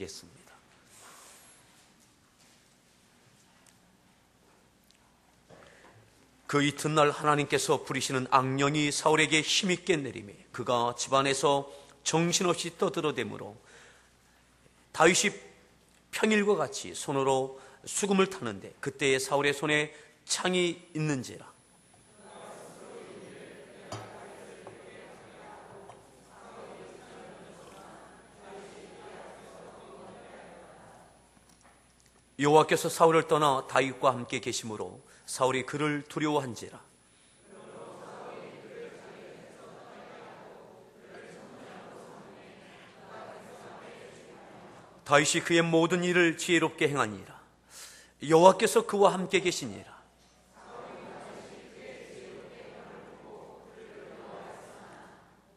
드리겠습니다. 그 이튿날 하나님께서 부리시는 악령이 사울에게 힘있게 내리매 그가 집안에서 정신없이 떠들어대므로 다윗이 평일과 같이 손으로 수금을 타는데 그때에 사울의 손에 창이 있는지라. 여호와께서 사울을 떠나 다윗과 함께 계심으로 사울이 그를 두려워한지라. 다윗이 그의 모든 일을 지혜롭게 행하니라. 여호와께서 그와 함께 계시니라.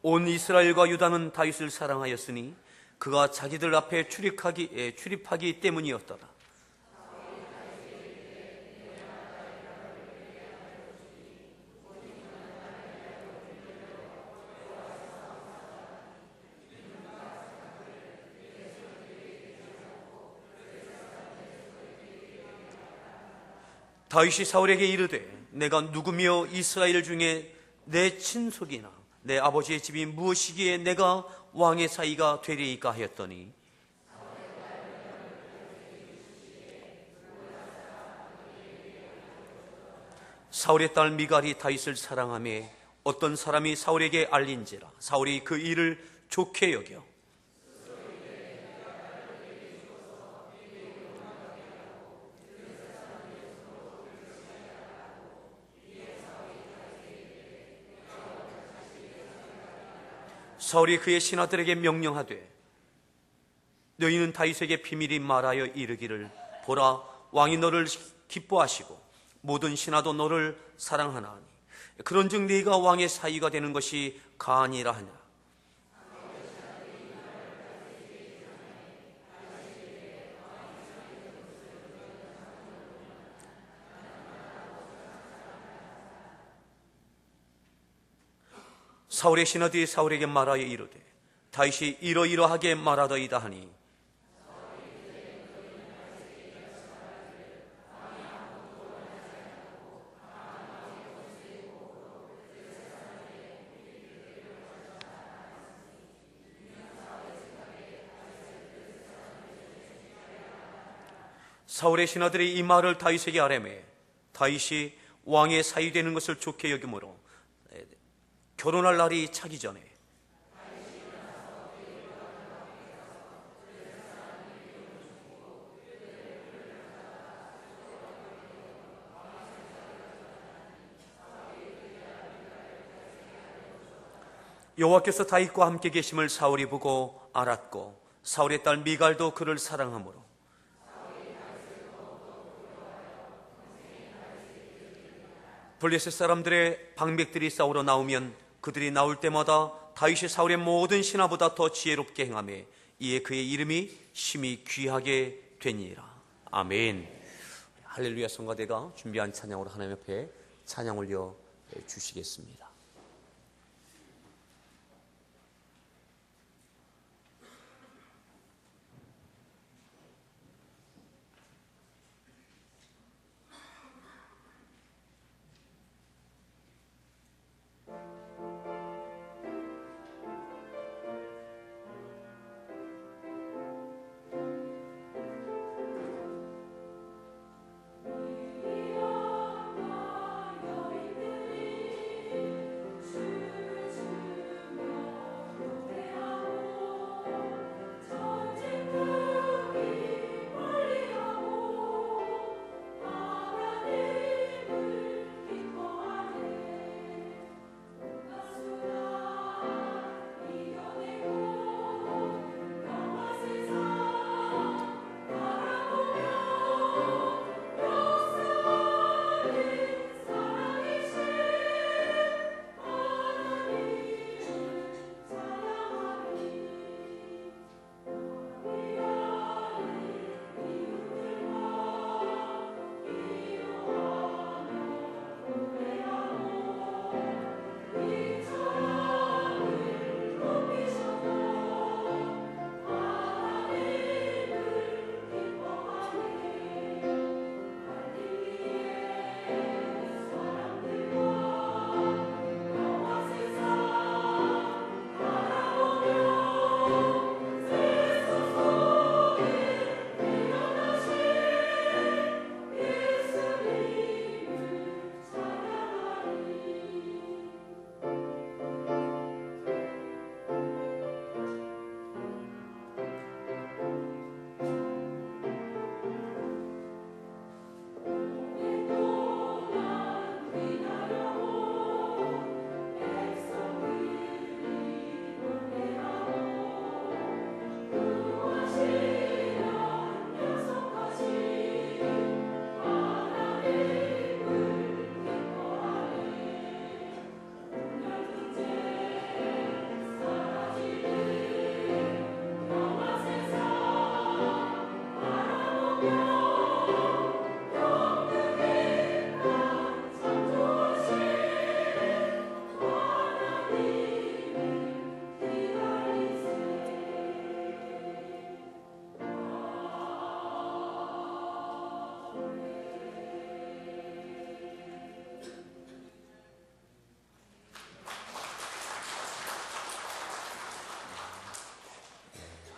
온 이스라엘과 유다는 다윗을 사랑하였으니 그가 자기들 앞에 출입하기 때문이었더라. 다윗이 사울에게 이르되 내가 누구며 이스라엘 중에 내 친속이나 내 아버지의 집이 무엇이기에 내가 왕의 사위가 되리이까 하였더니 사울의 딸 미갈이 다윗을 사랑하며 어떤 사람이 사울에게 알린지라. 사울이 그 일을 좋게 여겨 사울이 그의 신하들에게 명령하되 너희는 다윗에게 비밀히 말하여 이르기를 보라 왕이 너를 기뻐하시고 모든 신하도 너를 사랑하나니 그런즉 네가 왕의 사위가 되는 것이 가하니라 하냐. 사울의 신하들이 사울에게 말하여 이르되 다윗이 이러이러하게 말하더이다 하니 사울의 신하들이 이 말을 다윗에게 아뢰매 다윗이 왕의 사위 되는 것을 좋게 여김으로 결혼할 날이 차기 전에 여호와께서 다윗과 함께 계심을 사울이 보고 알았고 사울의 딸 미갈도 그를 사랑하므로 블레셋 사람들의 방백들이 싸우러 나오면 그들이 나올 때마다 다윗이 사울의 모든 신하보다 더 지혜롭게 행하며 이에 그의 이름이 심히 귀하게 되니라. 아멘. 할렐루야. 성가대가 준비한 찬양으로 하나님 앞에 찬양 올려 주시겠습니다.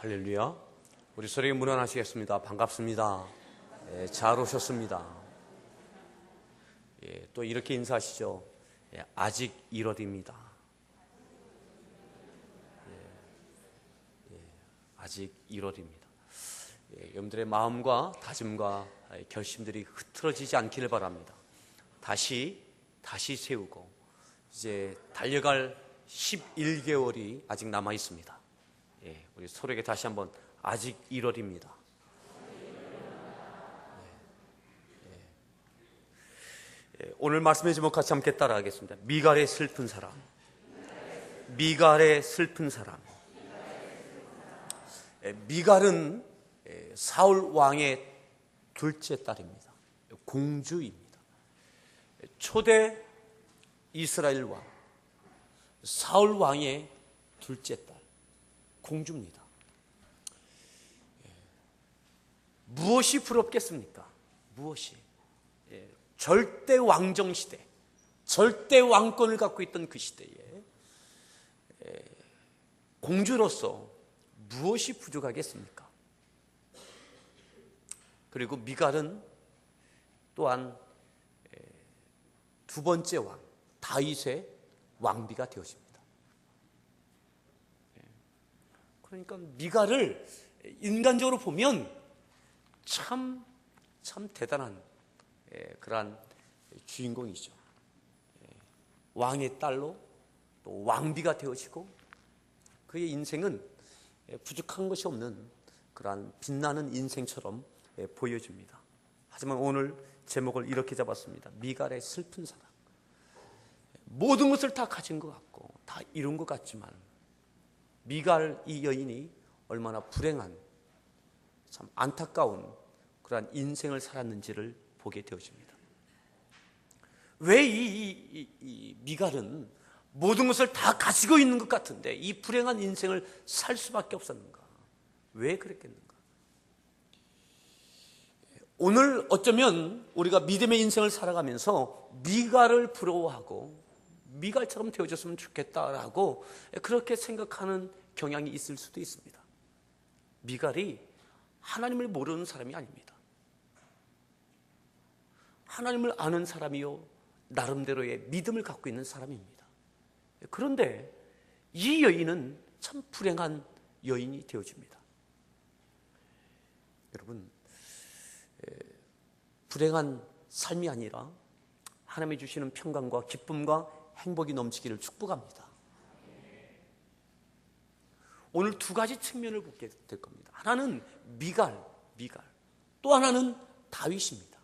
할렐루야. 우리 서로에게 문안하시겠습니다. 반갑습니다. 잘 오셨습니다. 또 이렇게 인사하시죠. 아직 1월입니다. 아직 1월입니다. 여러분들의 마음과 다짐과 결심들이 흐트러지지 않기를 바랍니다. 다시 세우고 이제 달려갈 11개월이 아직 남아 있습니다. 우리 서로에게 다시 한번 아직 1월입니다. 오늘 말씀의 제목 같이 함께 따라하겠습니다. 미갈의 슬픈 사람. 미갈의 슬픈 사람. 미갈은 사울 왕의 둘째 딸입니다. 공주입니다. 초대 이스라엘 왕 사울 왕의 둘째 딸 공주입니다. 무엇이 부럽겠습니까? 무엇이? 절대 왕정 시대, 절대 왕권을 갖고 있던 그 시대에 공주로서 무엇이 부족하겠습니까? 그리고 미갈은 또한 두 번째 왕 다윗의 왕비가 되어집니다. 그러니까 미갈을 인간적으로 보면 참 대단한 그러한 주인공이죠. 왕의 딸로 또 왕비가 되어지고 그의 인생은 부족한 것이 없는 그러한 빛나는 인생처럼 보여집니다. 하지만 오늘 제목을 이렇게 잡았습니다. 미갈의 슬픈 사랑. 모든 것을 다 가진 것 같고 다 이룬 것 같지만 미갈 이 여인이 얼마나 불행한 참 안타까운 그러한 인생을 살았는지를 보게 되어집니다. 왜 이 미갈은 모든 것을 다 가지고 있는 것 같은데 이 불행한 인생을 살 수밖에 없었는가? 왜 그랬겠는가? 오늘 어쩌면 우리가 믿음의 인생을 살아가면서 미갈을 부러워하고 미갈처럼 되어졌으면 좋겠다라고 그렇게 생각하는 경향이 있을 수도 있습니다. 미갈이 하나님을 모르는 사람이 아닙니다. 하나님을 아는 사람이요 나름대로의 믿음을 갖고 있는 사람입니다. 그런데 이 여인은 참 불행한 여인이 되어집니다. 여러분, 불행한 삶이 아니라 하나님이 주시는 평강과 기쁨과 행복이 넘치기를 축복합니다. 오늘 두 가지 측면을 보게 될 겁니다. 하나는 미갈, 또 하나는 다윗입니다.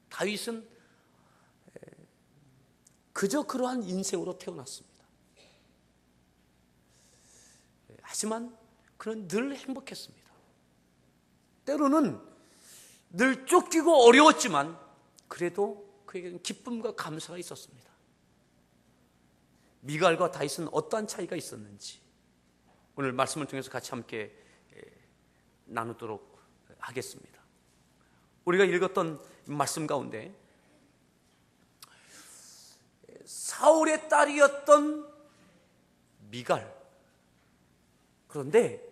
다윗은 그저 그러한 인생으로 태어났습니다. 하지만 그는 늘 행복했습니다. 때로는 늘 쫓기고 어려웠지만 그래도 그에게는 기쁨과 감사가 있었습니다. 미갈과 다윗은 어떠한 차이가 있었는지 오늘 말씀을 통해서 같이 함께 나누도록 하겠습니다. 우리가 읽었던 말씀 가운데 사울의 딸이었던 미갈, 그런데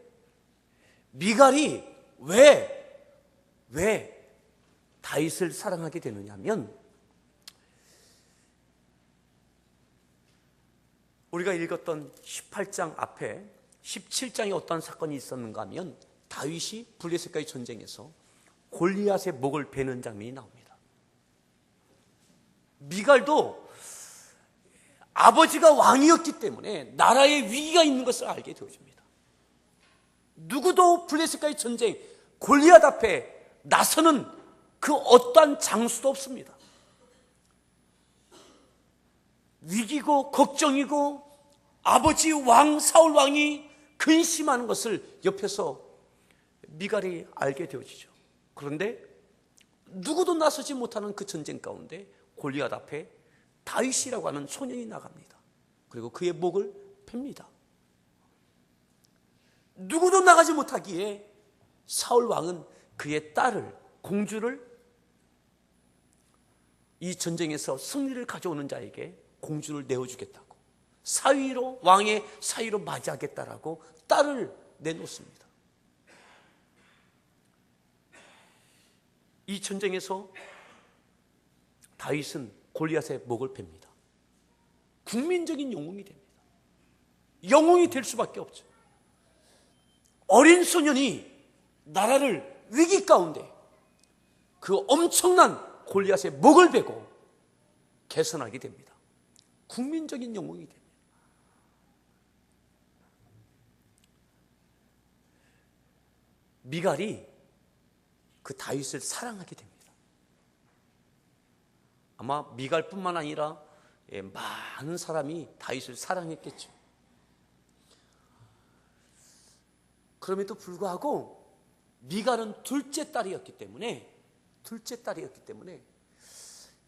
미갈이 왜 다윗을 사랑하게 되느냐 하면 우리가 읽었던 18장 앞에 17장에 어떤 사건이 있었는가 하면 다윗이 블레셋과의 전쟁에서 골리앗의 목을 베는 장면이 나옵니다. 미갈도 아버지가 왕이었기 때문에 나라에 위기가 있는 것을 알게 되어집니다. 누구도 블레셋과의 전쟁 골리앗 앞에 나서는 그 어떠한 장수도 없습니다. 위기고 걱정이고 아버지 왕 사울 왕이 근심하는 것을 옆에서 미갈이 알게 되어지죠. 그런데 누구도 나서지 못하는 그 전쟁 가운데 골리앗 앞에 다윗이라고 하는 소년이 나갑니다. 그리고 그의 목을 팹니다. 누구도 나가지 못하기에 사울 왕은 그의 딸을 공주를 이 전쟁에서 승리를 가져오는 자에게 공주를 내어주겠다고 사위로 왕의 사위로 맞이하겠다라고 딸을 내놓습니다. 이 전쟁에서 다윗은 골리앗의 목을 팹니다. 국민적인 영웅이 됩니다. 영웅이 될 수밖에 없죠. 어린 소년이 나라를 위기 가운데 그 엄청난 골리앗의 목을 베고 개선하게 됩니다. 국민적인 영웅이 됩니다. 미갈이 그 다윗을 사랑하게 됩니다. 아마 미갈뿐만 아니라 많은 사람이 다윗을 사랑했겠죠. 그럼에도 불구하고 미갈은 둘째 딸이었기 때문에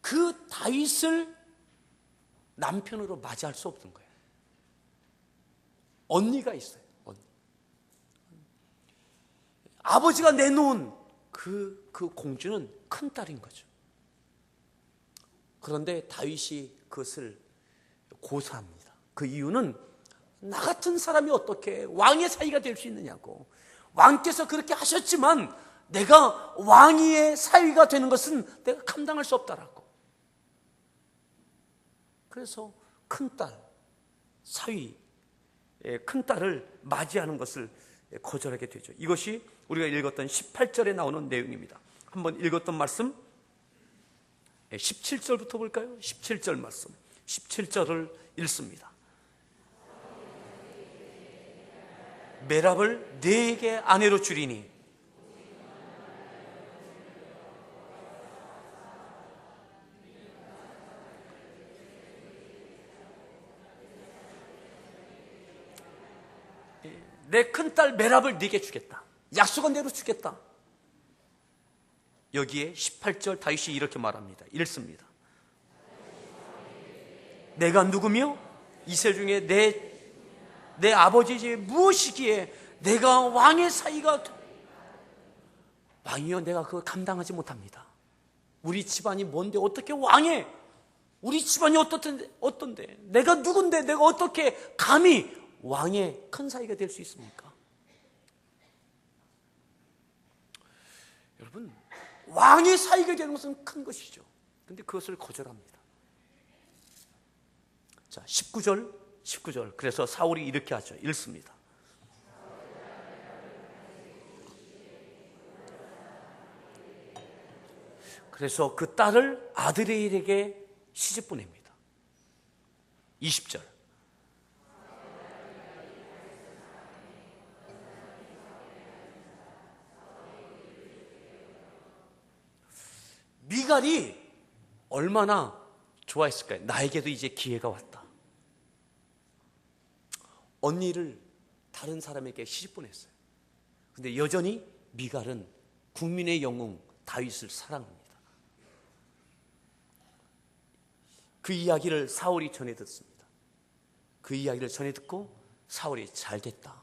그 다윗을 남편으로 맞이할 수 없는 거예요. 언니가 있어요. 언니. 아버지가 내놓은 그 공주는 큰 딸인 거죠. 그런데 다윗이 그것을 고사합니다. 그 이유는 나 같은 사람이 어떻게 왕의 사위가 될 수 있느냐고. 왕께서 그렇게 하셨지만 내가 왕위의 사위가 되는 것은 내가 감당할 수 없다라고. 그래서 큰딸, 사위, 큰딸을 맞이하는 것을 거절하게 되죠. 이것이 우리가 읽었던 18절에 나오는 내용입니다. 한번 읽었던 말씀 17절부터 볼까요? 17절 말씀 17절을 읽습니다. 메랍을 네게 아내로 주리니 내 큰딸 메랍을 네게 주겠다. 약속한 대로 주겠다. 여기에 18절 다윗이 이렇게 말합니다. 읽습니다. 내가 누구며 이세 중에 내 아버지 집에 무엇이기에 내가 왕의 사위가 왕이여 내가 그걸 감당하지 못합니다. 우리 집안이 뭔데 어떻게 왕의 우리 집안이 어떤데 내가 누군데 내가 어떻게 감히 왕의 큰 사위가 될 수 있습니까? 여러분 왕의 사위가 되는 것은 큰 것이죠. 그런데 그것을 거절합니다. 자 19절 그래서 사울이 이렇게 하죠. 읽습니다. 그래서 그 딸을 아드레일에게 시집 보냅니다. 20절 미갈이 얼마나 좋아했을까요? 나에게도 이제 기회가 왔다. 언니를 다른 사람에게 시집 보냈어요. 근데 여전히 미갈은 국민의 영웅 다윗을 사랑합니다. 그 이야기를 사울이 전해 듣습니다. 그 이야기를 전해 듣고 사울이 잘됐다,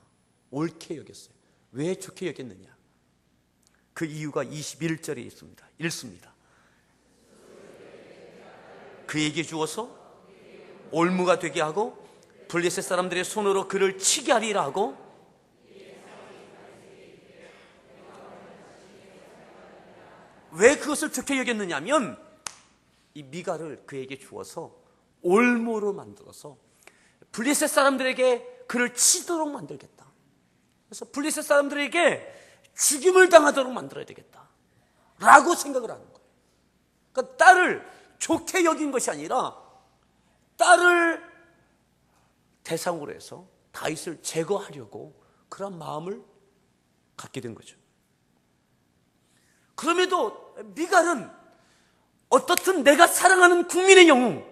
옳게 여겼어요. 왜 좋게 여겼느냐? 그 이유가 21절에 있습니다. 읽습니다. 그에게 주어서 올무가 되게 하고 블레셋 사람들의 손으로 그를 치게 하리라 하고 왜 그것을 좋게 여겼느냐면 이 미갈을 그에게 주어서 올무로 만들어서 블레셋 사람들에게 그를 치도록 만들겠다. 그래서 블레셋 사람들에게 죽임을 당하도록 만들어야 되겠다 라고 생각을 하는 거예요. 그러니까 딸을 좋게 여긴 것이 아니라 딸을 대상으로 해서 다윗을 제거하려고 그런 마음을 갖게 된 거죠. 그럼에도 미갈은 어떻든 내가 사랑하는 국민의 영웅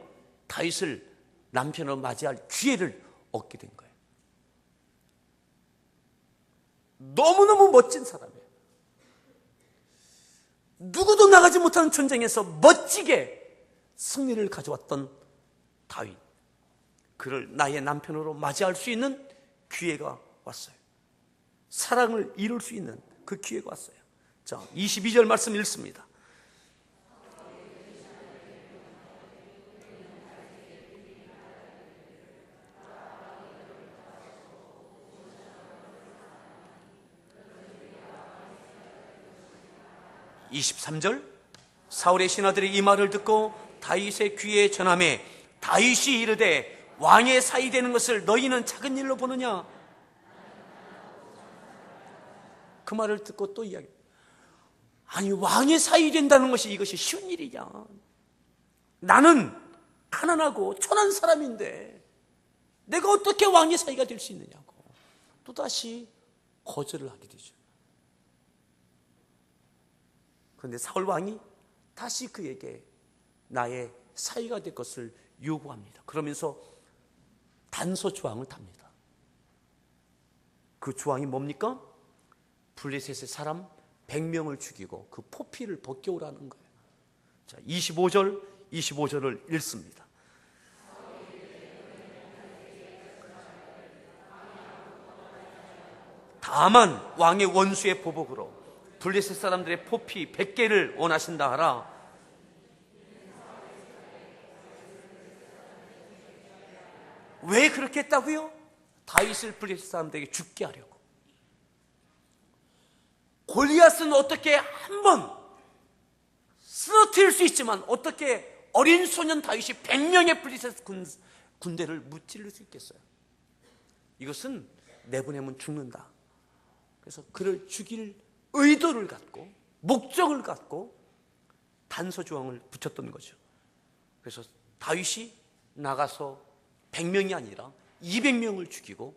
다윗을 남편으로 맞이할 기회를 얻게 된 거예요. 너무너무 멋진 사람이에요. 누구도 나가지 못하는 전쟁에서 멋지게 승리를 가져왔던 다윗, 그를 나의 남편으로 맞이할 수 있는 기회가 왔어요. 사랑을 이룰 수 있는 그 기회가 왔어요. 자, 22절 말씀 읽습니다. 23절 사울의 신하들이 이 말을 듣고 다윗의 귀에 전하매 다윗이 이르되 왕의 사이 되는 것을 너희는 작은 일로 보느냐. 그 말을 듣고 또 이야기. 아니 왕의 사이 된다는 것이 이것이 쉬운 일이냐. 나는 가난하고 천한 사람인데 내가 어떻게 왕의 사이가 될 수 있느냐고 또다시 거절을 하게 되죠. 그런데 사울 왕이 다시 그에게 나의 사이가 될 것을 요구합니다. 그러면서 단서 조항을 답니다. 그 조항이 뭡니까? 블레셋의 사람 100명을 죽이고 그 포피를 벗겨오라는 거예요. 자, 25절을 읽습니다. 다만 왕의 원수의 보복으로 블레셋 사람들의 포피 100개를 원하신다 하라. 왜 그렇게 했다고요? 다윗을 블레셋 사람들에게 죽게 하려고. 골리앗은 어떻게 한번 쓰러뜨릴 수 있지만 어떻게 어린 소년 다윗이 100명의 블레셋 군대를 무찌를 수 있겠어요? 이것은 내보내면 죽는다. 그래서 그를 죽일 의도를 갖고 목적을 갖고 단서 조항을 붙였던 거죠. 그래서 다윗이 나가서 100명이 아니라 200명을 죽이고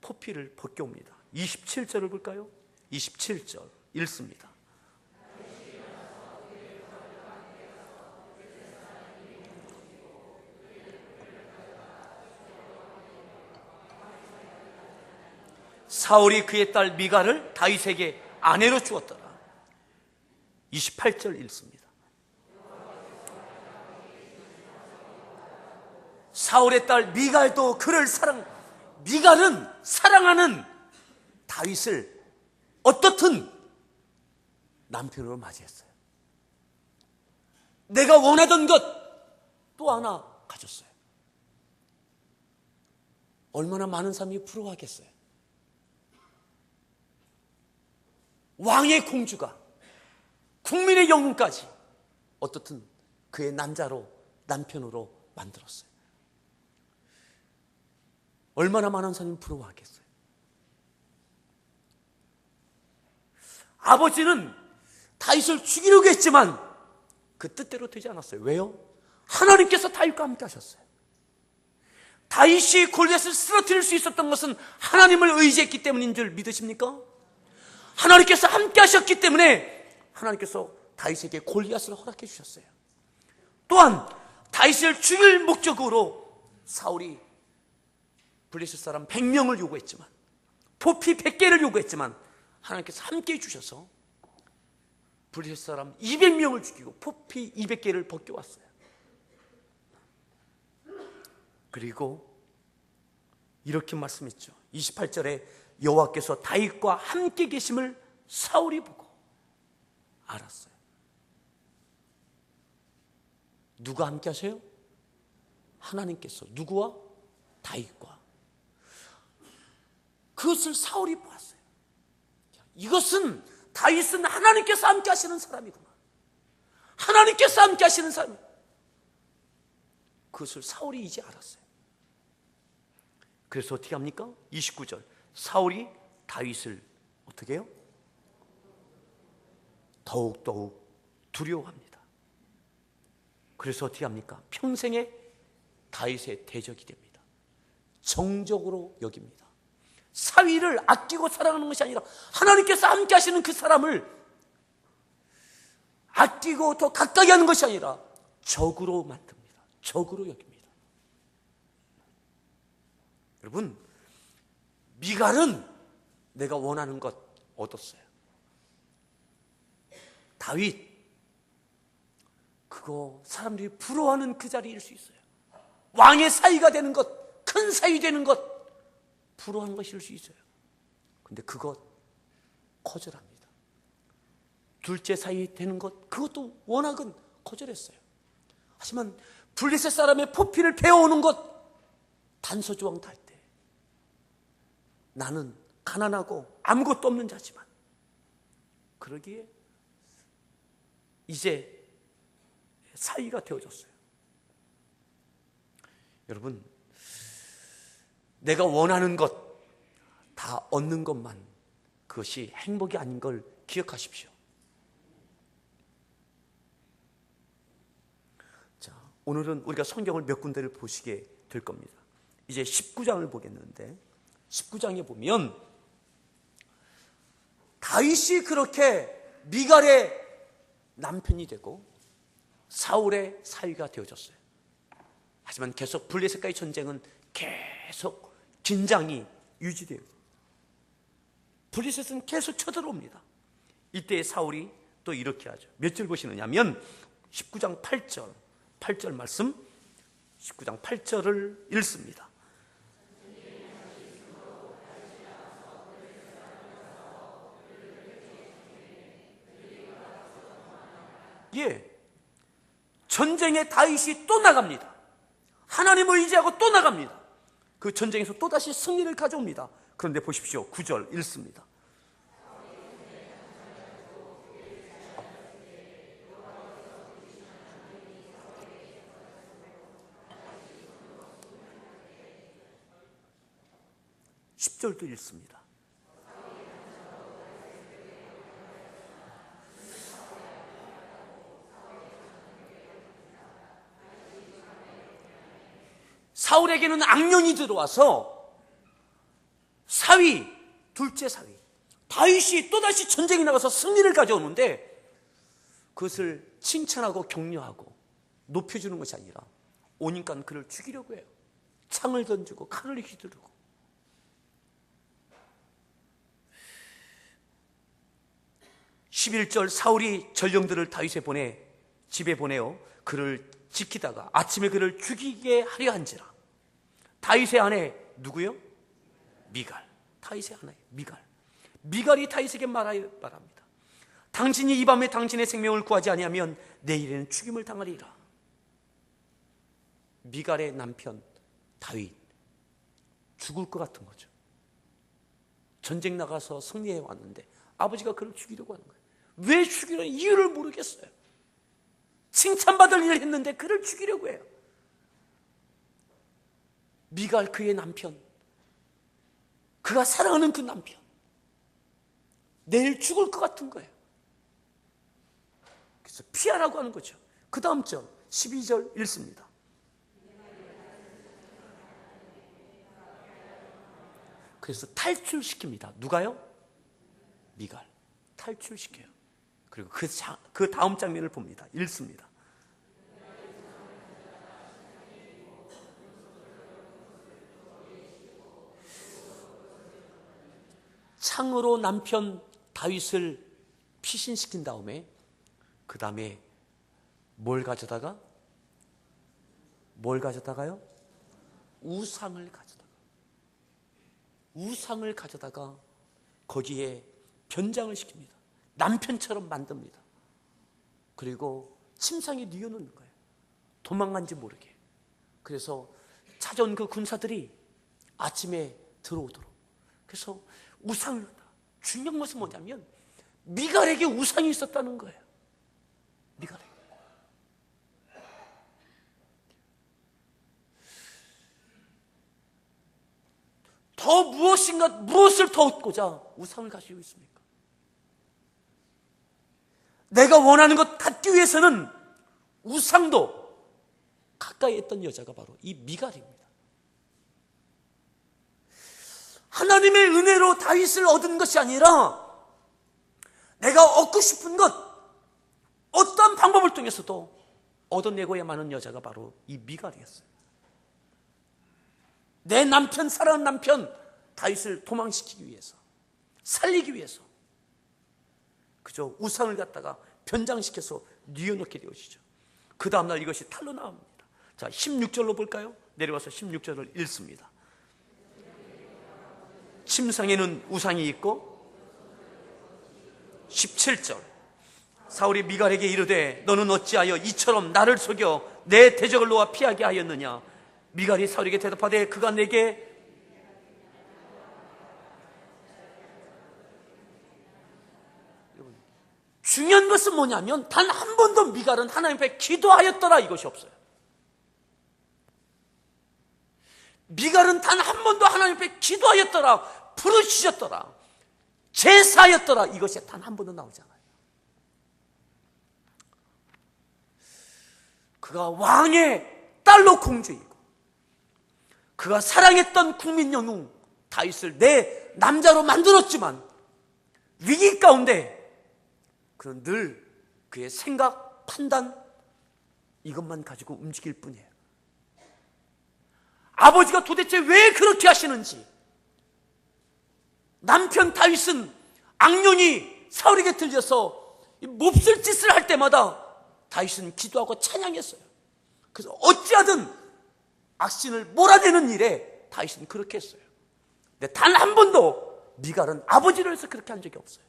포피를 벗겨옵니다. 27절을 볼까요? 27절 읽습니다. 사울이 그의 딸 미갈을 다윗에게 아내로 주었더라. 28절 읽습니다. 사울의 딸 미갈도 그를 미갈은 사랑하는 다윗을 어떻든 남편으로 맞이했어요. 내가 원하던 것 또 하나 가졌어요. 얼마나 많은 사람이 부러워하겠어요. 왕의 공주가 국민의 영웅까지 어떻든 그의 남편으로 만들었어요. 얼마나 많은 사람이 부러워하겠어요. 아버지는 다윗을 죽이려고 했지만 그 뜻대로 되지 않았어요. 왜요? 하나님께서 다윗과 함께 하셨어요. 다윗이 골리앗을 쓰러뜨릴 수 있었던 것은 하나님을 의지했기 때문인 줄 믿으십니까? 하나님께서 함께 하셨기 때문에 하나님께서 다윗에게 골리앗을 허락해 주셨어요. 또한 다윗을 죽일 목적으로 사울이 블레셋 사람 100명을 요구했지만 포피 100개를 요구했지만 하나님께서 함께 해주셔서 블레셋 사람 200명을 죽이고 포피 200개를 벗겨왔어요. 그리고 이렇게 말씀했죠. 28절에 여호와께서 다윗과 함께 계심을 사울이 보고 알았어요. 누가 함께 하세요? 하나님께서. 누구와? 다윗과. 그것을 사울이 보았어요. 이것은 다윗은 하나님께서 함께 하시는 사람이구나. 하나님께서 함께 하시는 사람. 그것을 사울이 이제 알았어요. 그래서 어떻게 합니까? 29절 사울이 다윗을 어떻게 해요? 더욱 두려워합니다. 그래서 어떻게 합니까? 평생에 다윗의 대적이 됩니다. 정적으로 여깁니다. 사위를 아끼고 사랑하는 것이 아니라 하나님께서 함께 하시는 그 사람을 아끼고 더 가까이 하는 것이 아니라 적으로 만듭니다. 적으로 여깁니다. 여러분, 미갈은 내가 원하는 것 얻었어요. 다윗, 그거 사람들이 부러워하는 그 자리일 수 있어요. 왕의 사위가 되는 것, 큰 사위 되는 것, 부러워하는 것일 수 있어요. 근데 그것 거절합니다. 둘째 사위 되는 것, 그것도 워낙은 거절했어요. 하지만 블레셋 사람의 포피를 베어오는 것, 단서조항 달 때 나는 가난하고 아무것도 없는 자지만 그러기에 이제 사위가 되어졌어요. 여러분, 내가 원하는 것 다 얻는 것만 그것이 행복이 아닌 걸 기억하십시오. 자, 오늘은 우리가 성경을 몇 군데를 보시게 될 겁니다. 이제 19장을 보겠는데, 19장에 보면 다윗이 그렇게 미갈의 남편이 되고 사울의 사위가 되어졌어요. 하지만 계속 블레셋과의 전쟁은 계속 긴장이 유지돼요. 블레셋은 계속 쳐들어옵니다. 이때 사울이 또 이렇게 하죠. 몇 절 보시느냐면 19장 8절 말씀, 19장 8절을 읽습니다. 예, 전쟁에 다윗이 또 나갑니다. 하나님을 의지하고 또 나갑니다. 그 전쟁에서 또다시 승리를 가져옵니다. 그런데 보십시오. 9절 읽습니다. (10절도) 읽습니다. 사울에게는 악령이 들어와서 사위, 둘째 사위 다윗이 또다시 전쟁에 나가서 승리를 가져오는데 그것을 칭찬하고 격려하고 높여주는 것이 아니라 오니까 그를 죽이려고 해요. 창을 던지고 칼을 휘두르고. (11절) 사울이 전령들을 다윗에 보내 집에 보내어 그를 지키다가 아침에 그를 죽이게 하려 한지라. 다윗의 아내 누구요? 미갈. 다윗의 아내 미갈. 미갈이 다윗에게 말합니다. 당신이 이 밤에 당신의 생명을 구하지 아니하면 내일에는 죽임을 당하리라. 미갈의 남편 다윗 죽을 것 같은 거죠. 전쟁 나가서 승리해 왔는데 아버지가 그를 죽이려고 하는 거예요. 왜 죽이려는 이유를 모르겠어요. 칭찬받을 일을 했는데 그를 죽이려고 해요. 미갈 그의 남편, 그가 사랑하는 그 남편, 내일 죽을 것 같은 거예요. 그래서 피하라고 하는 거죠. 그 다음 절 12절 읽습니다. 그래서 탈출시킵니다. 누가요? 미갈. 탈출시켜요. 그리고 그 다음 장면을 봅니다. 읽습니다. 창으로 남편 다윗을 피신시킨 다음에 그 다음에 뭘 가져다가요? 우상을 가져다가 거기에 변장을 시킵니다. 남편처럼 만듭니다. 그리고 침상에 뉘어놓는 거예요. 도망간지 모르게. 그래서 찾아온 그 군사들이 아침에 들어오도록. 그래서 우상을, 중요한 것은 뭐냐면 미갈에게 우상이 있었다는 거예요. 미갈에게. 더 무엇을 더 얻고자 우상을 가지고 있습니까? 내가 원하는 것 갖기 위해서는 우상도 가까이 했던 여자가 바로 이 미갈입니다. 하나님의 은혜로 다윗을 얻은 것이 아니라 내가 얻고 싶은 것, 어떠한 방법을 통해서도 얻어내고야만 하는 여자가 바로 이 미갈이었어요. 내 남편, 사랑하는 남편 다윗을 도망시키기 위해서, 살리기 위해서 그저 우상을 갖다가 변장시켜서 뉘어놓게 되어지죠. 그 다음날 이것이 탈로 나옵니다. 자, 16절로 볼까요? 내려와서 16절을 읽습니다. 침상에는 우상이 있고 17절 사울이 미갈에게 이르되 너는 어찌하여 이처럼 나를 속여 내 대적을 놓아 피하게 하였느냐. 미갈이 사울에게 대답하되 그가 내게 중요한 것은 뭐냐면 단 한 번도 미갈은 하나님 앞에 기도하였더라 이것이 없어요. 미갈은 단 한 번도 하나님 앞에 기도하였더라, 부르짖었더라, 제사하였더라 이것이 단 한 번도 나오지 않아요. 그가 왕의 딸로 공주이고 그가 사랑했던 국민 영웅 다윗을 내 남자로 만들었지만 위기 가운데 그는 늘 그의 생각, 판단 이것만 가지고 움직일 뿐이에요. 아버지가 도대체 왜 그렇게 하시는지, 남편 다윗은 악령이 사울에게 들려서 몹쓸 짓을 할 때마다 다윗은 기도하고 찬양했어요. 그래서 어찌하든 악신을 몰아내는 일에 다윗은 그렇게 했어요. 근데 단 한 번도 미갈은 아버지를 해서 그렇게 한 적이 없어요.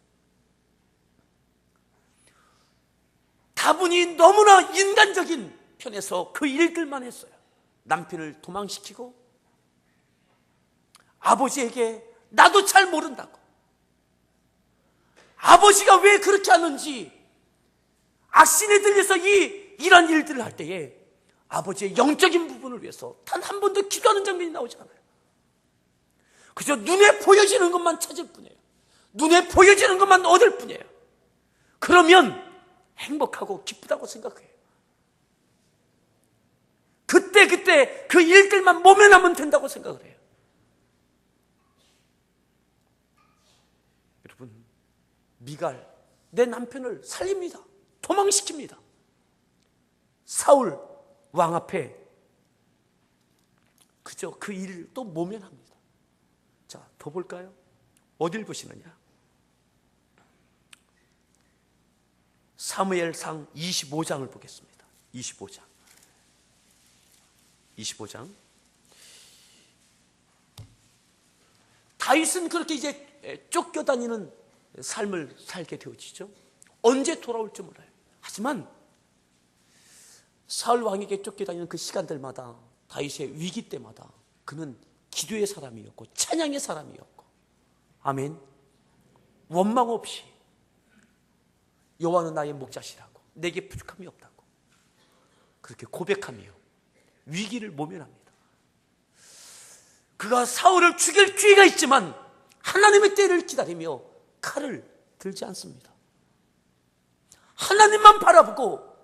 다분히 너무나 인간적인 편에서 그 일들만 했어요. 남편을 도망시키고 아버지에게 나도 잘 모른다고, 아버지가 왜 그렇게 하는지 악신에 들려서 이런 일들을 할 때에 아버지의 영적인 부분을 위해서 단 한 번도 기도하는 장면이 나오지 않아요. 그저 눈에 보여지는 것만 찾을 뿐이에요. 눈에 보여지는 것만 얻을 뿐이에요. 그러면 행복하고 기쁘다고 생각해요. 그때 그 일들만 모면하면 된다고 생각을 해요. 여러분, 미갈 내 남편을 살립니다. 도망시킵니다. 사울 왕 앞에 그저 그 일을 또 모면합니다. 자, 더 볼까요? 어딜 보시느냐? 사무엘상 25장을 보겠습니다. 25장. 다윗은 그렇게 이제 쫓겨다니는 삶을 살게 되어지죠. 언제 돌아올지 몰라요. 하지만 사울 왕에게 쫓겨다니는 그 시간들마다, 다윗의 위기 때마다 그는 기도의 사람이었고 찬양의 사람이었고, 아멘, 원망 없이 여호와는 나의 목자시라고, 내게 부족함이 없다고 그렇게 고백하며 위기를 모면합니다. 그가 사울을 죽일 기회가 있지만 하나님의 때를 기다리며 칼을 들지 않습니다. 하나님만 바라보고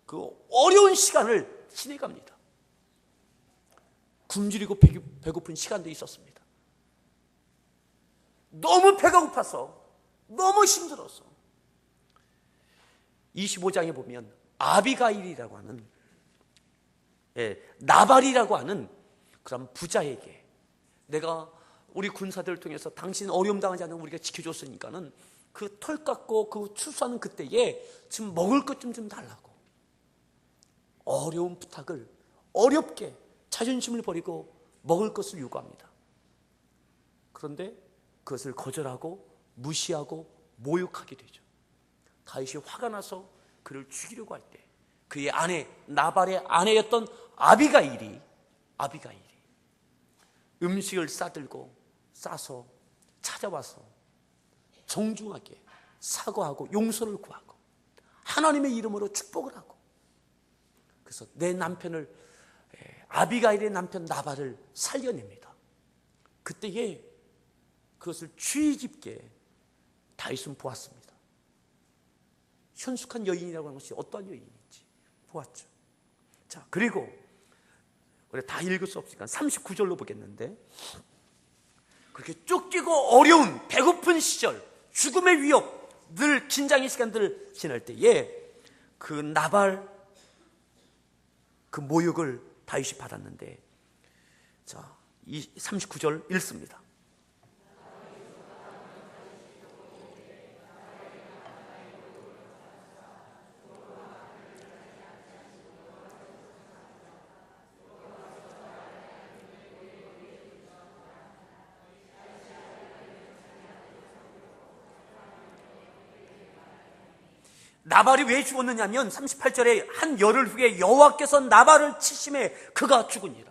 그 어려운 시간을 지내갑니다. 굶주리고 배고픈 시간도 있었습니다. 너무 배가 고파서, 너무 힘들어서 25장에 보면 아비가일이라고 하는, 나발이라고 하는 그런 부자에게, 내가 우리 군사들을 통해서 당신 어려움 당하지 않는 우리가 지켜줬으니까는 그 털 깎고 그 추수하는 그때에 지금 먹을 것 좀 달라고 어려운 부탁을 어렵게 자존심을 버리고 먹을 것을 요구합니다. 그런데 그것을 거절하고 무시하고 모욕하게 되죠. 다윗이 화가 나서 그를 죽이려고 할 때 그의 아내, 나발의 아내였던 아비가일이 음식을 싸서 찾아와서 정중하게 사과하고 용서를 구하고 하나님의 이름으로 축복을 하고, 그래서 내 남편을, 아비가일의 남편 나발을 살려냅니다. 그때에 그것을 주의 깊게 다윗은 보았습니다. 현숙한 여인이라고 하는 것이 어떠한 여인인지 보았죠. 자, 그리고 우리 다 읽을 수 없으니까 39절로 보겠는데, 그렇게 쫓기고 어려운 배고픈 시절, 죽음의 위협, 늘 긴장의 시간들을 지날 때에 그 나발, 그 모욕을 다윗이 받았는데, 자, 이 39절 읽습니다. 나발이 왜 죽었느냐면 38절에 한 열흘 후에 여호와께서 나발을 치심에 그가 죽으니라.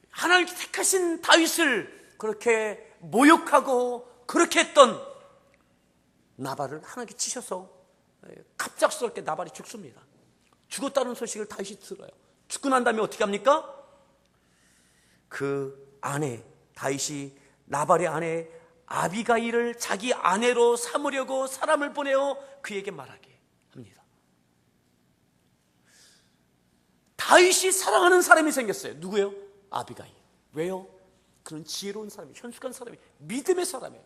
하나님께 택하신 다윗을 그렇게 모욕하고 그렇게 했던 나발을 하나님께 치셔서 갑작스럽게 나발이 죽습니다. 죽었다는 소식을 다윗이 들어요. 죽고 난 다음에 어떻게 합니까? 그 아내, 다윗이 나발의 아내 아비가일을 자기 아내로 삼으려고 사람을 보내어 그에게 말하게 합니다. 다윗이 사랑하는 사람이 생겼어요. 누구예요? 아비가일. 왜요? 그런 지혜로운 사람이, 현숙한 사람이, 믿음의 사람이에요.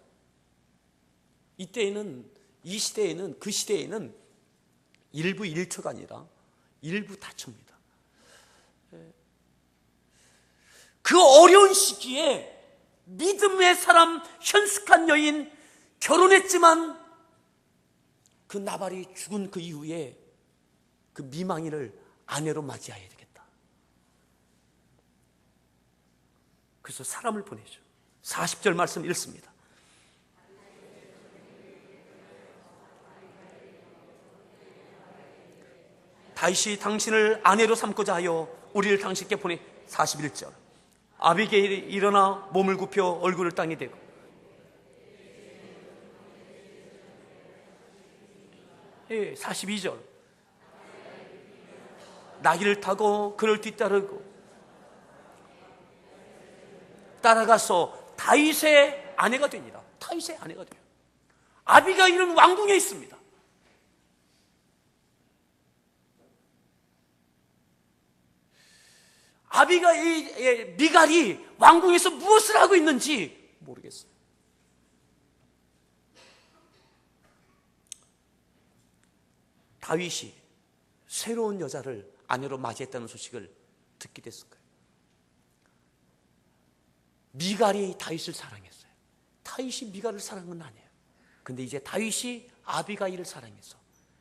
이때에는, 이 시대에는, 그 시대에는 일부 일처가 아니라 일부 다처입니다. 그 어려운 시기에 믿음의 사람, 현숙한 여인, 결혼했지만 그 나발이 죽은 그 이후에 그 미망인을 아내로 맞이해야 되겠다. 그래서 사람을 보내죠. 40절 말씀 읽습니다. 다윗이 당신을 아내로 삼고자 하여 우리를 당신께 보내. 41절. 아비게일이 일어나 몸을 굽혀 얼굴을 땅에 대고. 예, 42절. 나귀를 타고 그를 뒤따르고 따라가서 다윗의 아내가 됩니다. 다윗의 아내가 돼요. 아비가일은 왕궁에 있습니다. 아비가일의 미갈이 왕궁에서 무엇을 하고 있는지 모르겠어요. 다윗이 새로운 여자를 아내로 맞이했다는 소식을 듣게 됐을 거예요. 미갈이 다윗을 사랑했어요. 다윗이 미갈을 사랑한 건 아니에요. 근데 이제 다윗이 아비가일을 사랑해서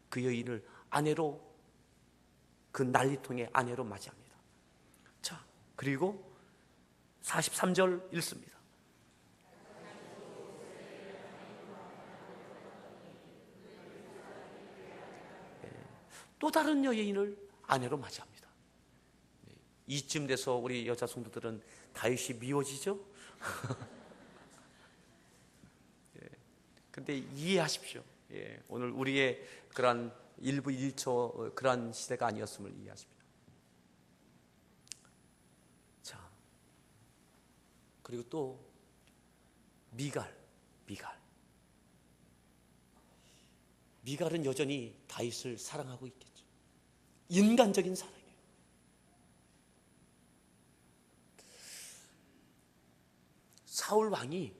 그 여인을 아내로, 그 난리통의 아내로 맞이합니다. 자, 그리고 43절 읽습니다. 또 다른 여인을 아내로 맞이합니다. 이쯤 돼서 우리 여자 성도들은 다윗이 미워지죠? 근데 이해하십시오. 오늘 우리의 그러한 일부 일처 그러한 시대가 아니었음을 이해하십시오. 자, 그리고 또 미갈은 여전히 다윗을 사랑하고 있겠죠. 인간적인 사랑이에요. 사울 왕이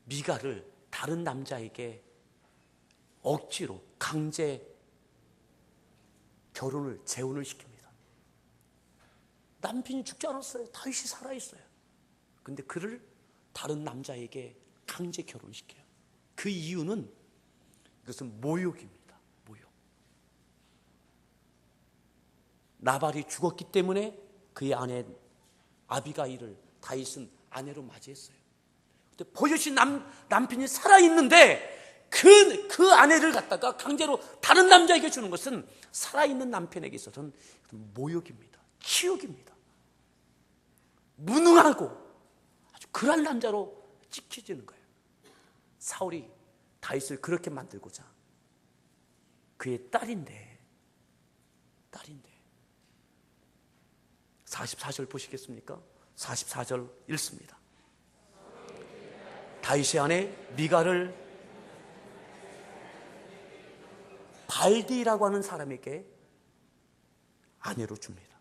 미갈을 다른 남자에게 억지로 강제 재혼을 시킵니다. 남편이 죽지 않았어요. 다윗이 살아있어요. 근데 그를 다른 남자에게 강제 결혼시켜요. 그 이유는 그것은 모욕입니다. 모욕. 나발이 죽었기 때문에 그의 아내 아비가일을 다윗은 아내로 맞이했어요. 근데 보여주신 남편이 살아있는데 그 아내를 갖다가 강제로 다른 남자에게 주는 것은 살아있는 남편에게 있어서는 모욕입니다. 치욕입니다. 무능하고 아주 그런 남자로 찍혀지는 거예요. 사울이 다윗을 그렇게 만들고자 그의 딸인데 44절 보시겠습니까? 44절 읽습니다. 다윗의 아내 미갈을 발디라고 하는 사람에게 아내로 줍니다.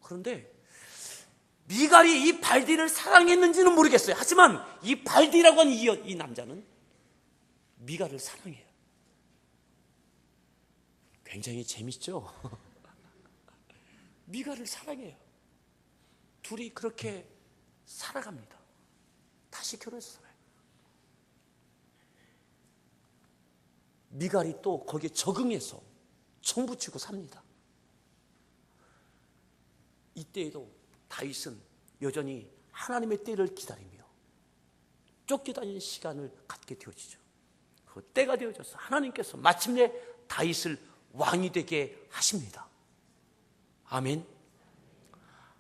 그런데 미갈이 이 발디를 사랑했는지는 모르겠어요. 하지만 이 발디라고 하는 이 남자는 미갈을 사랑해요. 굉장히 재밌죠? 미갈을 사랑해요. 둘이 그렇게 살아갑니다. 다시 결혼해서 살아요. 미갈이 또 거기에 적응해서 청부치고 삽니다. 이때에도 다윗은 여전히 하나님의 때를 기다리며 쫓겨다니는 시간을 갖게 되어지죠. 그 때가 되어져서 하나님께서 마침내 다윗을 왕이 되게 하십니다. 아멘.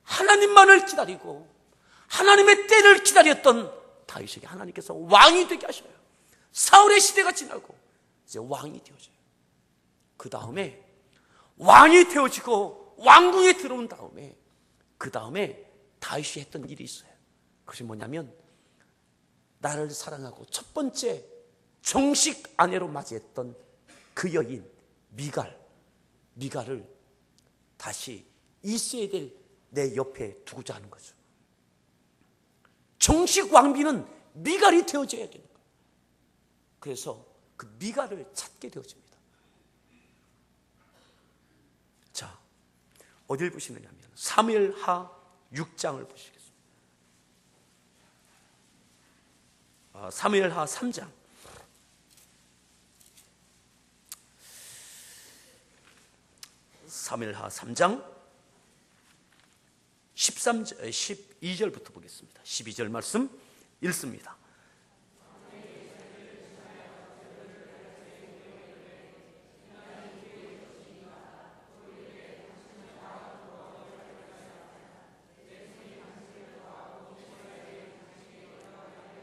하나님만을 기다리고 하나님의 때를 기다렸던 다윗에게 하나님께서 왕이 되게 하셔요. 사울의 시대가 지나고 이제 왕이 되어져요. 그 다음에 왕이 되어지고 왕궁에 들어온 다음에 그 다음에 다윗이 했던 일이 있어요. 그것이 뭐냐면 나를 사랑하고 첫 번째 정식 아내로 맞이했던 그 여인 미갈을 다시 있어야 될 내 옆에 두고자 하는 거죠. 정식 왕비는 미갈이 되어져야 되는 거예요. 그래서 그 미갈을 찾게 되어집니다. 자, 어딜 보시느냐면 사무엘하 6장을 보시겠습니다. 사무엘하 3장. 사무엘하 3장 12절부터 보겠습니다. 12절 말씀 읽습니다.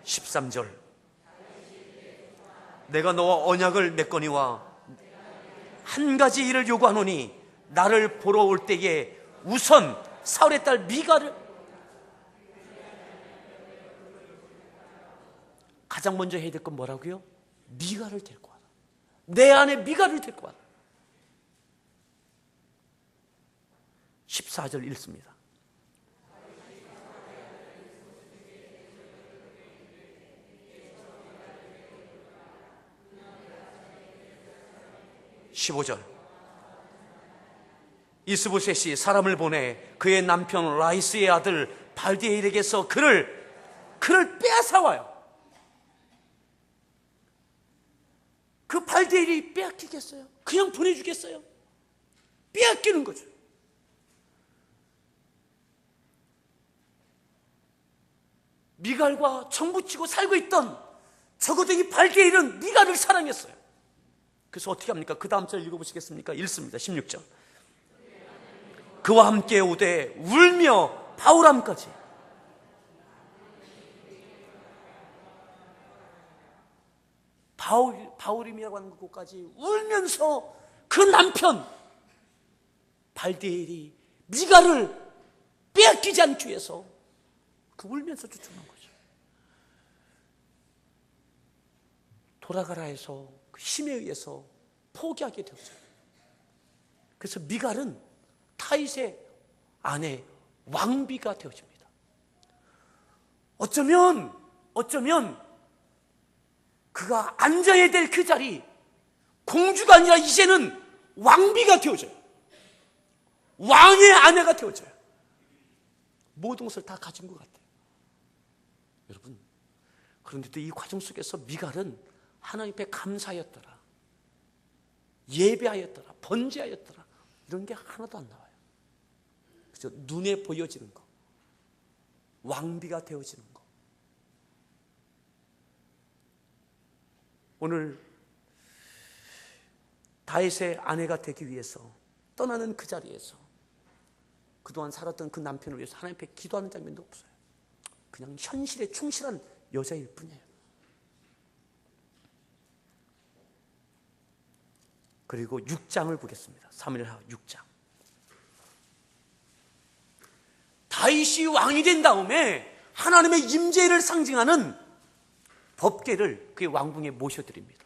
(13절) 내가 너와 언약을 맺거니와 한 가지 일을 요구하노니 나를 보러 올 때에 우선 사울의 딸 미갈을 가장 먼저 해야 될 건 뭐라고요? 미갈을 데리고 와라. 내 아내 미갈을 데리고 와라. 14절 읽습니다. (15절) 이스보셋이 사람을 보내 그의 남편 라이스의 아들 발디엘에게서 그를 빼앗아와요. 그 발디엘이 빼앗기겠어요? 그냥 보내주겠어요? 빼앗기는 거죠. 미갈과 정붙이고 살고 있던 적어도 이 발디엘은 미갈을 사랑했어요. 그래서 어떻게 합니까? 그 다음 절 읽어보시겠습니까? 읽습니다. 16절 그와 함께 오되 울며 바울함까지. 바울임이라고 하는 곳까지 울면서 그 남편 발디엘이 미갈을 빼앗기지 않기 위해서 그 울면서 쫓아난 거죠. 돌아가라 해서 그 힘에 의해서 포기하게 되었죠. 그래서 미갈은 다윗의 아내 왕비가 되어집니다. 어쩌면 그가 앉아야 될 그 자리, 공주가 아니라 이제는 왕비가 되어져요. 왕의 아내가 되어져요. 모든 것을 다 가진 것 같아요. 여러분, 그런데도 이 과정 속에서 미갈은 하나님 앞에 감사하였더라, 예배하였더라, 번제하였더라, 이런 게 하나도 안 나와요. 그죠? 눈에 보여지는 거, 왕비가 되어지는 거. 오늘 다윗의 아내가 되기 위해서 떠나는 그 자리에서 그동안 살았던 그 남편을 위해서 하나님 앞에 기도하는 장면도 없어요. 그냥 현실에 충실한 여자일 뿐이에요. 그리고 6장을 보겠습니다. 사무엘하 6장. 다윗이 왕이 된 다음에 하나님의 임재를 상징하는 법궤를 그의 왕궁에 모셔드립니다.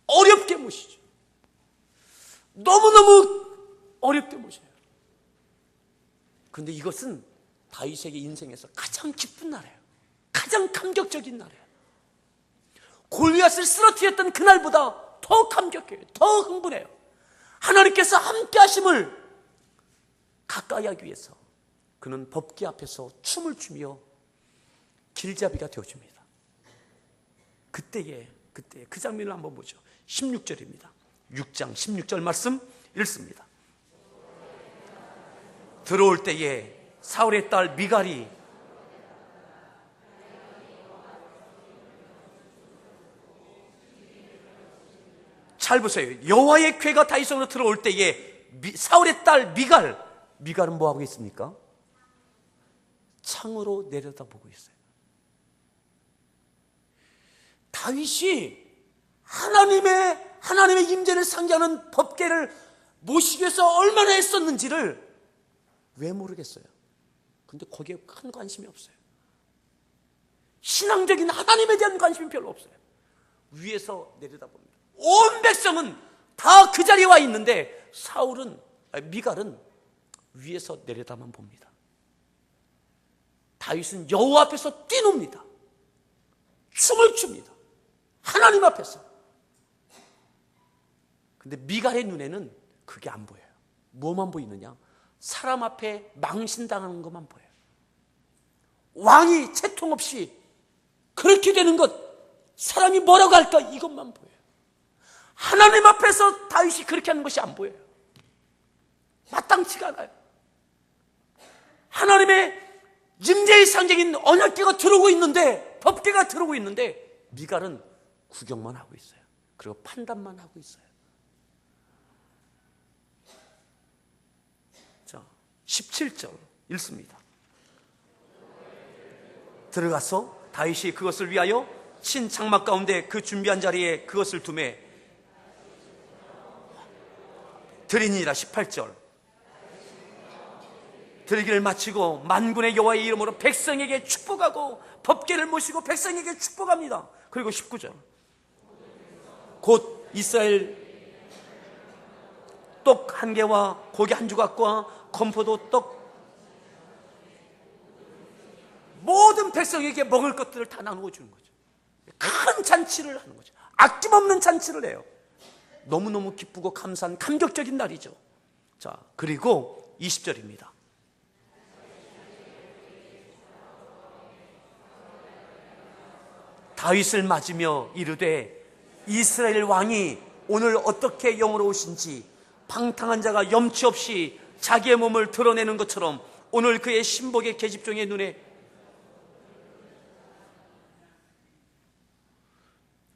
어렵게 모시죠. 너무너무 어렵게 모셔요. 그런데 이것은 다윗에게 인생에서 가장 기쁜 날이에요. 가장 감격적인 날이에요. 골리앗을 쓰러뜨렸던 그날보다 더 감격해요. 더 흥분해요. 하나님께서 함께 하심을 가까이 하기 위해서 그는 법궤 앞에서 춤을 추며 길잡이가 되어줍니다. 그때에 그 장면을 한번 보죠. 16절입니다. 6장 16절 말씀 읽습니다. 들어올 때에 사울의 딸 미갈이 잘 보세요. 여호와의 궤가 다윗성으로 들어올 때에 사울의 딸 미갈은 뭐하고 있습니까? 창으로 내려다보고 있어요. 다윗이 하나님의 임재를 상징하는 법궤를 모시기 위해서 얼마나 했었는지를 왜 모르겠어요. 근데 거기에 큰 관심이 없어요. 신앙적인 하나님에 대한 관심이 별로 없어요. 위에서 내려다봅니다. 온 백성은 다 그 자리에 와 있는데 미갈은 위에서 내려다만 봅니다. 다윗은 여호와 앞에서 뛰놉니다. 춤을 춥니다. 하나님 앞에서. 근데 미갈의 눈에는 그게 안 보여요. 뭐만 보이느냐? 사람 앞에 망신당하는 것만 보여요. 왕이 채통 없이 그렇게 되는 것, 사람이 뭐라고 할까, 이것만 보여요. 하나님 앞에서 다윗이 그렇게 하는 것이 안 보여요. 마땅치가 않아요. 하나님의 임재의 상징인 언약궤가 들어오고 있는데, 법궤가 들어오고 있는데 미갈은 구경만 하고 있어요. 그리고 판단만 하고 있어요. 자, 17절 읽습니다. 들어가서 다윗이 그것을 위하여 친 장막 가운데 그 준비한 자리에 그것을 두매 드리니라. 18절 드리기를 마치고 만군의 여호와의 이름으로 백성에게 축복하고 법궤를 모시고 백성에게 축복합니다. 그리고 19절 곧 이스라엘 떡 한 개와 고기 한 조각과 건포도 떡 모든 백성에게 먹을 것들을 다 나누어 주는 거죠. 큰 잔치를 하는 거죠. 아낌없는 잔치를 해요. 너무너무 기쁘고 감사한 감격적인 날이죠. 자, 그리고 20절입니다. 다윗을 맞으며 이르되 이스라엘 왕이 오늘 어떻게 영으로우신지 방탕한 자가 염치 없이 자기의 몸을 드러내는 것처럼 오늘 그의 신복의 계집종의 눈에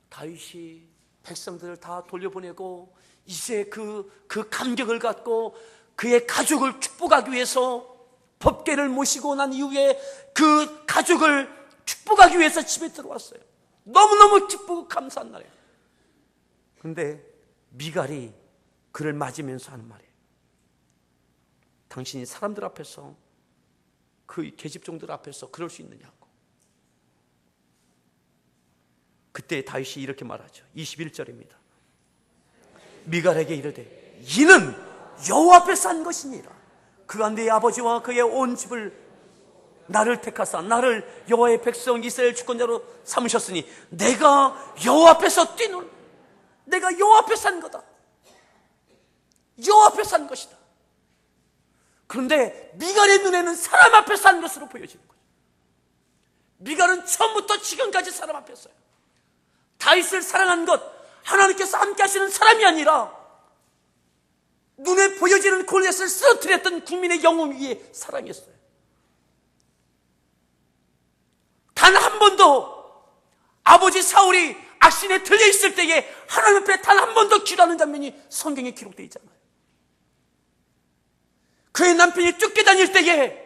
다윗이 백성들을 다 돌려보내고 이제 그 감격을 갖고 그의 가족을 축복하기 위해서 법궤를 모시고 난 이후에 그 가족을 축복하기 위해서 집에 들어왔어요. 너무너무 기쁘고 감사한 날이에요. 그런데 미갈이 그를 맞으면서 하는 말이에요. 당신이 사람들 앞에서 그 계집종들 앞에서 그럴 수 있느냐고. 그때 다윗이 이렇게 말하죠. 21절입니다. 미갈에게 이르되 이는 여호와 앞에서 한 것이니라. 그가 내 아버지와 그의 온 집을 나를 택하사 나를 여호와의 백성 이스라엘 주권자로 삼으셨으니 내가 여호와 앞에서 뛰는, 내가 여호와 앞에서 한 거다. 여호와 앞에서 한 것이다. 그런데 미갈의 눈에는 사람 앞에서 한 것으로 보여지는 거죠. 미갈은 처음부터 지금까지 사람 앞에서요. 다윗을 사랑한 것, 하나님께서 함께 하시는 사람이 아니라 눈에 보여지는 골리앗을 쓰러뜨렸던 국민의 영웅 위에 사랑했어요. 단 한 번도 아버지 사울이 악신에 들려있을 때에 하나님 앞에 단 한 번도 기도하는 장면이 성경에 기록되어 있잖아요. 그의 남편이 쫓겨다닐 때에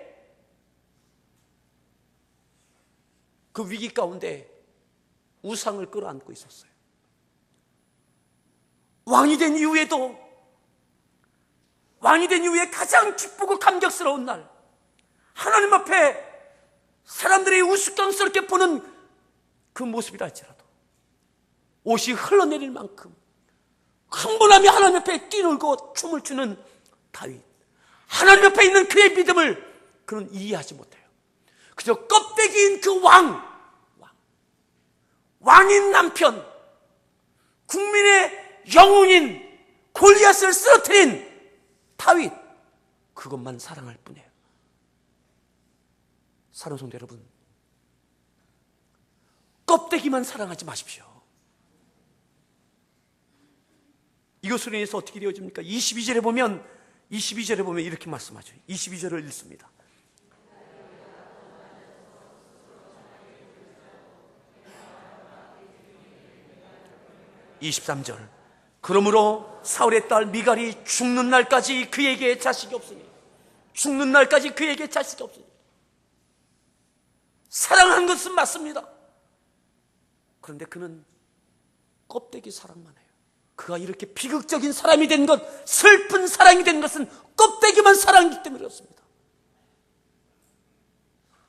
그 위기 가운데 우상을 끌어안고 있었어요. 왕이 된 이후에 가장 기쁘고 감격스러운 날, 하나님 앞에 사람들이 우스꽝스럽게 보는 그 모습이라 할지라도 옷이 흘러내릴 만큼 흥분하며 하나님 앞에 뛰놀고 춤을 추는 다윗, 하나님 앞에 있는 그의 믿음을 그는 이해하지 못해요. 그저 껍데기인 그 왕인 남편, 국민의 영웅인 골리앗을 쓰러뜨린 다윗, 그것만 사랑할 뿐이에요. 사랑하는 성도 여러분, 껍데기만 사랑하지 마십시오. 이것으로 인해서 어떻게 되어집니까? 22절에 보면 이렇게 말씀하죠. 22절을 읽습니다. (23절) 그러므로 사울의 딸 미갈이 죽는 날까지 그에게 자식이 없으니, 죽는 날까지 그에게 자식이 없으니. 사랑한 것은 맞습니다. 그런데 그는 껍데기 사랑만 해요. 그가 이렇게 비극적인 사람이 된 것, 슬픈 사랑이 된 것은 껍데기만 사랑이기 때문에 그렇습니다.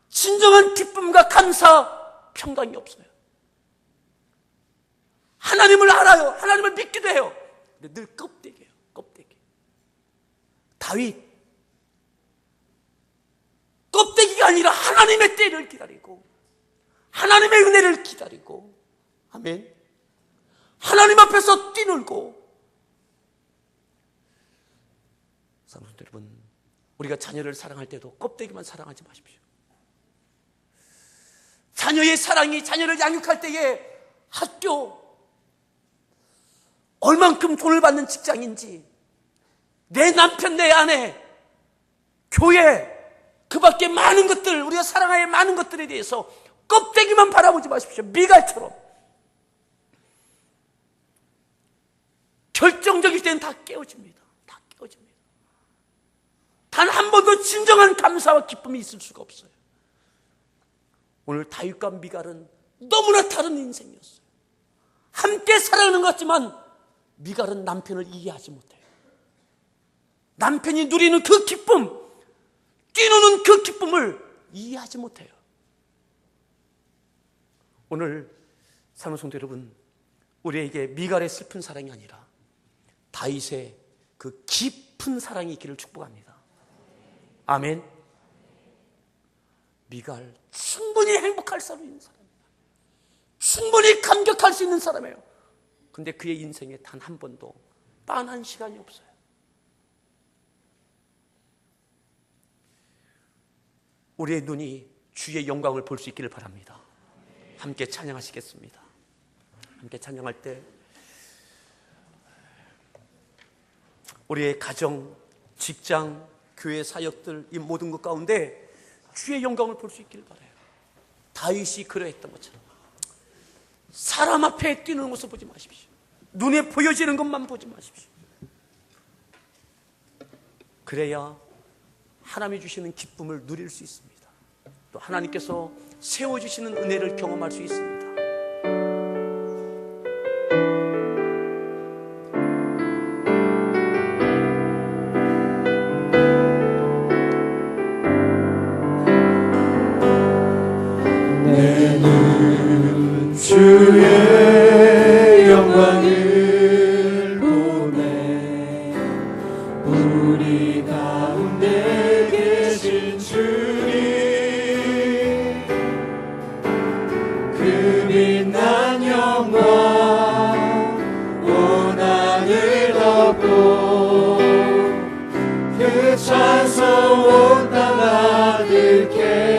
진정한 기쁨과 감사, 평강이 없어요. 하나님을 알아요. 하나님을 믿기도 해요. 근데 늘 껍데기예요. 껍데기. 다윗, 껍데기가 아니라 하나님의 때를 기다리고 하나님의 은혜를 기다리고, 아멘, 하나님 앞에서 뛰놀고. 사랑하는 여러분, 우리가 자녀를 사랑할 때도 껍데기만 사랑하지 마십시오. 자녀의 사랑이, 자녀를 양육할 때에 학교, 얼만큼 돈을 받는 직장인지, 내 남편, 내 아내, 교회, 그 밖에 많은 것들, 우리가 사랑할 많은 것들에 대해서 껍데기만 바라보지 마십시오. 미갈처럼. 결정적일 때는 다 깨어집니다. 다 깨어집니다. 단 한 번도 진정한 감사와 기쁨이 있을 수가 없어요. 오늘 다윗과 미갈은 너무나 다른 인생이었어요. 함께 사랑하는 것 같지만 미갈은 남편을 이해하지 못해요. 남편이 누리는 그 기쁨, 뛰노는 그 기쁨을 이해하지 못해요. 오늘 사랑하는 성도 여러분, 우리에게 미갈의 슬픈 사랑이 아니라 다윗의 그 깊은 사랑이 있기를 축복합니다. 아멘. 미갈 충분히 행복할 수 있는 사람이에요. 충분히 감격할 수 있는 사람이에요. 근데 그의 인생에 단 한 번도 빤한 시간이 없어요. 우리의 눈이 주의 영광을 볼 수 있기를 바랍니다. 함께 찬양하시겠습니다. 함께 찬양할 때 우리의 가정, 직장, 교회 사역들, 이 모든 것 가운데 주의 영광을 볼 수 있기를 바라요. 다윗이 그러했던 것처럼 사람 앞에 뛰는 모습 보지 마십시오. 눈에 보여지는 것만 보지 마십시오. 그래야 하나님이 주시는 기쁨을 누릴 수 있습니다. 또 하나님께서 세워주시는 은혜를 경험할 수 있습니다. 내는 주의 영광을 보네. 우리 가운데 계신 주님, 그 빛난 영광 온 하늘 덮고 그 찬송 온 땅 아들께.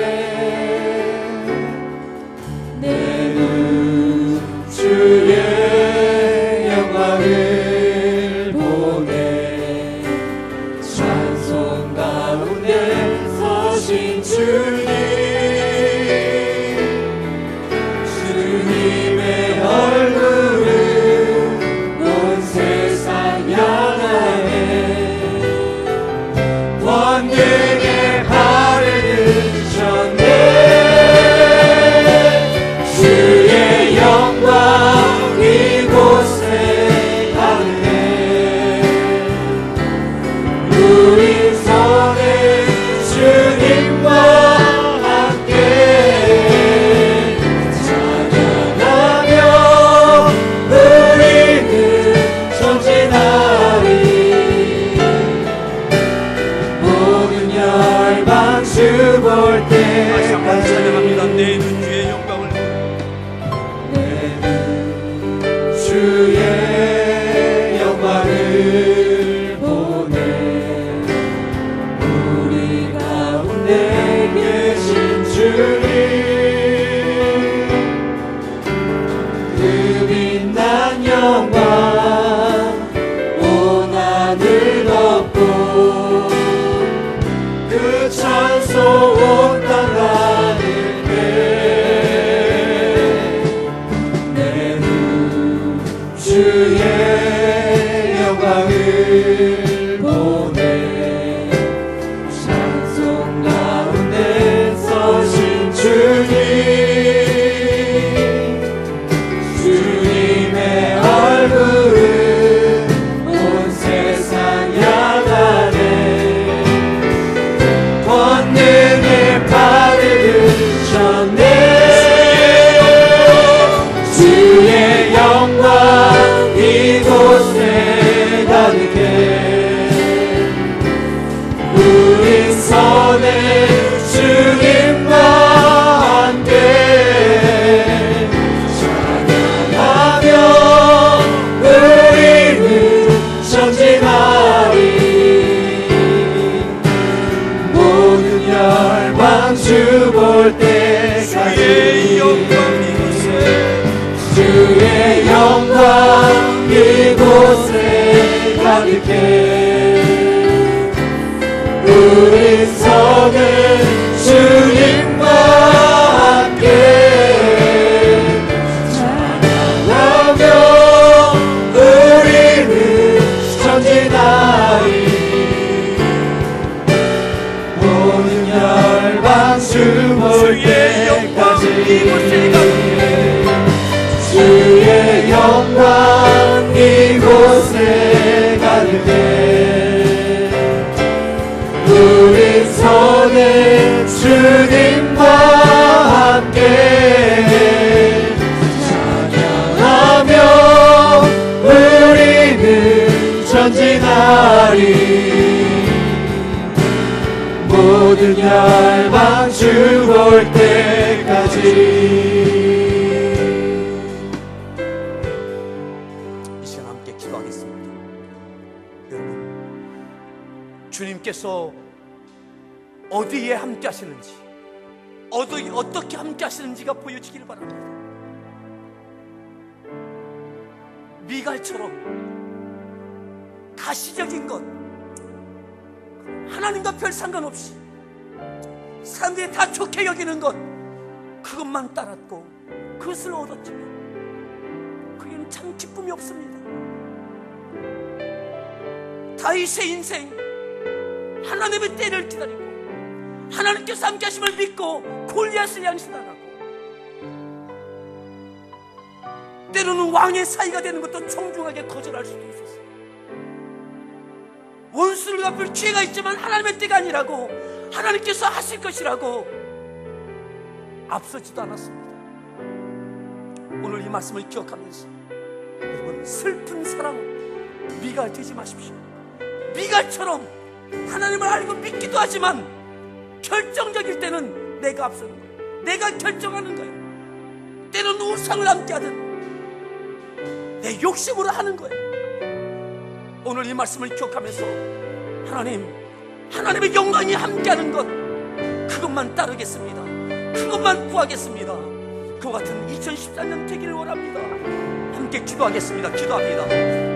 주의 영광을 보내. 찬송 가운데 서신 주님, 주님의 얼굴은 온 세상 향하네. 권능의 발을 드셨네. 주의 영광 이곳에 가네. 우리 손에 주님과 함께 찬양하며 우리는 전진하리. 모든 열방 주 볼 때 다시 한번 찬양합니다. 내 눈 주의 영광을 주의 영광을 보내. 우리 가운데 계신 주님, 그 빛난 영광 온 하늘 덮고 그 찬송 온 땅 하늘께. 주의 영광을 보내. 찬송 가운데 서신 주님, 주님의 볼 때까지 주의 영광 이곳에 주의 영광 이곳에 가득해 우리 서는 주님과 함께 찬양하며 우리는 전진하리 모든 열방 주 볼 주의 영광 이곳에 때까지 주의 영광 이곳에 가득해 우리 손에 주님과 함께 찬양하며 우리는 전진하리 모든 열방 주 볼 때까지. 이 시간 함께 기도하겠습니다. 여러분, 주님께서 어디에 함께 하시는지, 어떻게 함께 하시는지가 보여지기를 바랍니다. 미갈처럼 가시적인 것, 하나님과 별 상관없이 사람들이 다 좋게 여기는 것, 그것만 따랐고 그것을 얻었지만 그에는 참 기쁨이 없습니다. 다윗의 인생, 하나님의 때를 기다리고 하나님께서 함께 하심을 믿고 골리앗을 양신하라고, 때로는 왕의 사이가 되는 것도 정중하게 거절할 수도 있었어요. 원수를 갚을 기회가 있지만 하나님의 때가 아니라고, 하나님께서 하실 것이라고 앞서지도 않았습니다. 오늘 이 말씀을 기억하면서 여러분, 슬픈 사랑 미갈 되지 마십시오. 미갈처럼 하나님을 알고 믿기도 하지만 결정적일 때는 내가 앞서는 거예요. 내가 결정하는 거예요. 때로는 우상을 함께하든 내 욕심으로 하는 거예요. 오늘 이 말씀을 기억하면서 하나님의 영광이 함께하는 것, 그것만 따르겠습니다. 그것만 구하겠습니다. 그와 같은 2014년 되기를 원합니다. 함께 기도하겠습니다. 기도합니다.